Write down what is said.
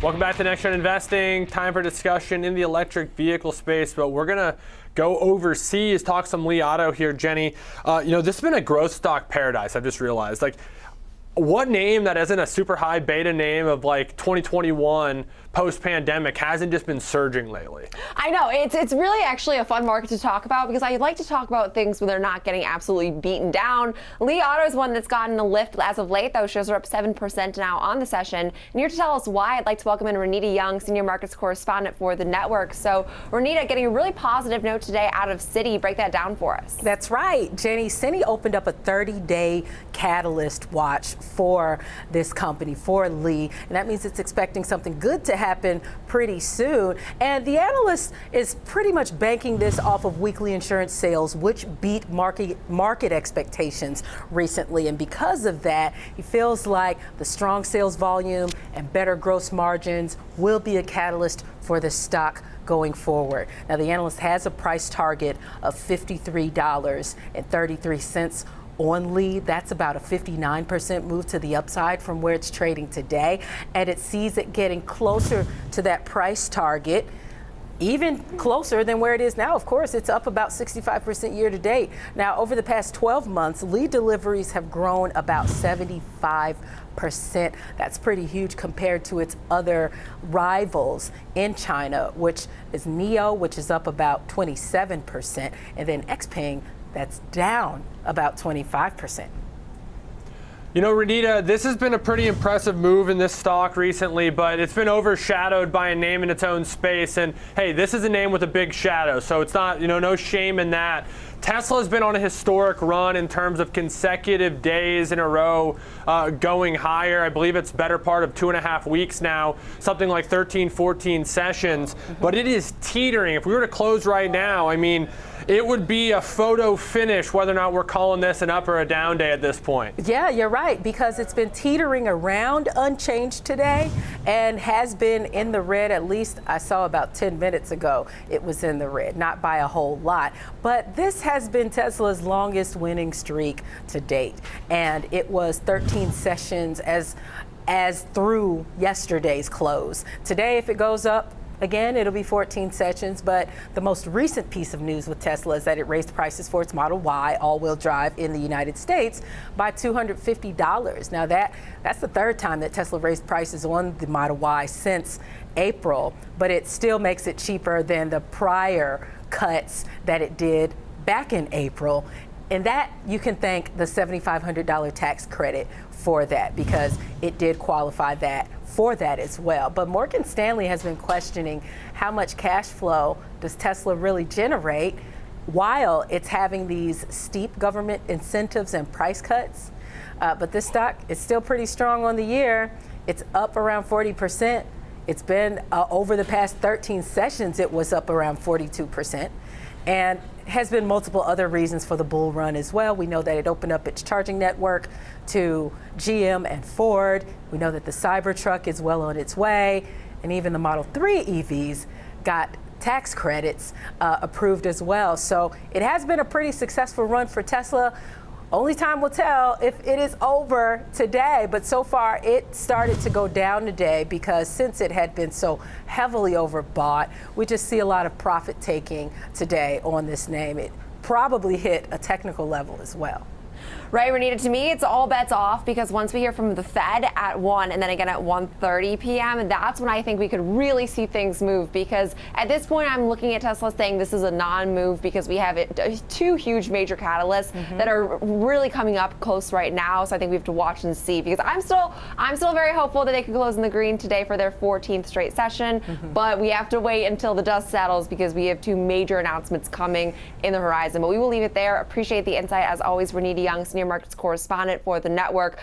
Welcome back to Next Gen Investing. Time for discussion in the electric vehicle space, but we're gonna go overseas, talk some Li Auto here, Jenny. This has been a growth stock paradise. I've just realized, what name that isn't a super high beta name of 2021 post-pandemic hasn't just been surging lately? I know, it's really actually a fun market to talk about because I like to talk about things when they're not getting absolutely beaten down. Li Auto is one that's gotten a lift as of late. Those shares are up 7% now on the session. And here to tell us why, I'd like to welcome in Renita Young, Senior Markets Correspondent for the network. So Renita, getting a really positive note today out of Citi. Break that down for us. That's right, Jenny. Citi opened up a 30-day catalyst watch for this company, for Li, and that means it's expecting something good to happen pretty soon. And the analyst is pretty much banking this off of weekly insurance sales, which beat market expectations recently. And because of that, he feels like the strong sales volume and better gross margins will be a catalyst for the stock going forward. Now, the analyst has a price target of $53.33 on Li. That's about a 59% move to the upside from where it's trading today, and it sees it getting closer to that price target, even closer than where it is now. Of course, it's up about 65% year to date. Now, over the past 12 months, Li deliveries have grown about 75%. That's pretty huge compared to its other rivals in China, which is NIO, which is up about 27%, and then XPeng, that's down about 25%. Renita, this has been a pretty impressive move in this stock recently, but it's been overshadowed by a name in its own space. And hey, this is a name with a big shadow, so it's not, no shame in that. Tesla's been on a historic run in terms of consecutive days in a row going higher. I believe it's better part of 2.5 weeks now, something like 13, 14 sessions. But it is teetering. If we were to close right now, it would be a photo finish whether or not we're calling this an up or a down day at this point. Yeah, you're right, because it's been teetering around unchanged today and has been in the red. At least I saw about 10 minutes ago it was in the red, not by a whole lot. But this has been Tesla's longest winning streak to date, and it was 13 sessions as through yesterday's close. Today, if it goes up again, it'll be 14 sessions, but the most recent piece of news with Tesla is that it raised prices for its Model Y all-wheel drive in the United States by $250. Now that's the third time that Tesla raised prices on the Model Y since April, but it still makes it cheaper than the prior cuts that it did back in April. And that, you can thank the $7,500 tax credit for that, because it did qualify for that as well. But Morgan Stanley has been questioning how much cash flow does Tesla really generate while it's having these steep government incentives and price cuts. But this stock is still pretty strong on the year. It's up around 40%. It's been over the past 13 sessions, it was up around 42%. And has been multiple other reasons for the bull run as well. We know that it opened up its charging network to GM and Ford. We know that the Cybertruck is well on its way, and even the Model 3 EVs got tax credits approved as well. So it has been a pretty successful run for Tesla. Only time will tell if it is over today, but so far it started to go down today because since it had been so heavily overbought, we just see a lot of profit taking today on this name. It probably hit a technical level as well. Right, Renita, to me, it's all bets off, because once we hear from the Fed at 1 and then again at 1:30 p.m., that's when I think we could really see things move, because at this point, I'm looking at Tesla saying this is a non-move because we have two huge major catalysts that are really coming up close right now. So I think we have to watch and see, because I'm still very hopeful that they could close in the green today for their 14th straight session. But we have to wait until the dust settles, because we have two major announcements coming in the horizon. But we will leave it there. Appreciate the insight, as always, Renita Young, Senior Markets Correspondent for the network.